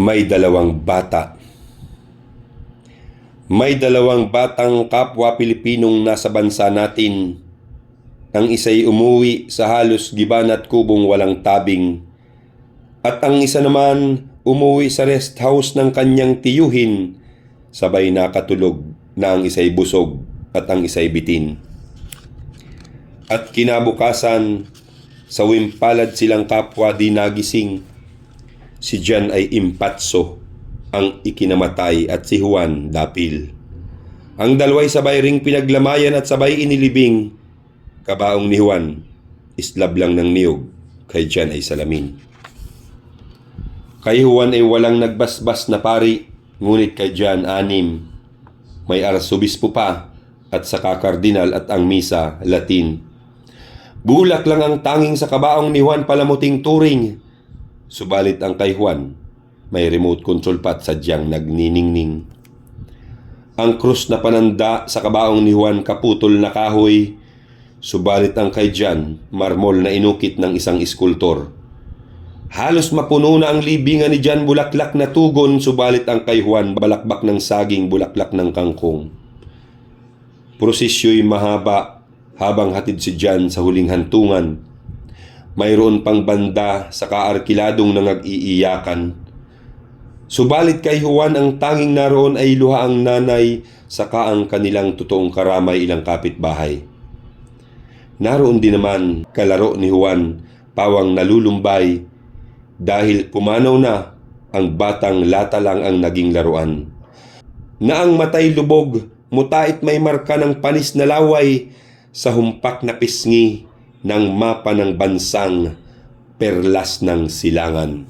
May dalawang bata. May dalawang batang kapwa Pilipinong nasa bansa natin. Ang isa'y umuwi sa halos giban at kubong walang tabing. At ang isa naman umuwi sa rest house ng kanyang tiyuhin. Sabay nakatulog na ang isa'y busog at ang isa'y bitin. At kinabukasan, sa wimpalad silang kapwa di nagising. Si Jan ay impatso ang ikinamatay at si Juan dapil. Ang dalaway sabay ring pinaglamayan at sabay inilibing. Kabaong ni Juan, islab lang ng niyog, kay Jan ay salamin. Kay Juan ay walang nagbasbas na pari, ngunit kay Jan 6. May arsobispo pa at saka kardinal at ang misa Latin. Bulak lang ang tanging sa kabaong ni Juan palamuting turing. Subalit ang kay Juan, may remote control pa at sadyang nagniningning. Ang krus na pananda sa kabaong ni Juan kaputol na kahoy, subalit ang kay Jan, marmol na inukit ng isang iskultor. Halos mapuno na ang libingan ni Jan bulaklak na tugon, subalit ang kay Juan balakbak ng saging bulaklak ng kangkong. Prosesyo'y mahaba habang hatid si Jan sa huling hantungan. Mayroon pang banda sa kaarkiladong nangag-iiyakan. Subalit kay Juan ang tanging naroon ay luha ang nanay saka ang kanilang totoong karamay ilang kapitbahay. Naroon din naman kalaro ni Juan, pawang nalulumbay dahil pumanaw na ang batang lata lang ang naging laruan. Na ang matay lubog, mutait may marka ng panis na laway sa humpak na pisngi ng mapa ng bansang perlas ng silangan.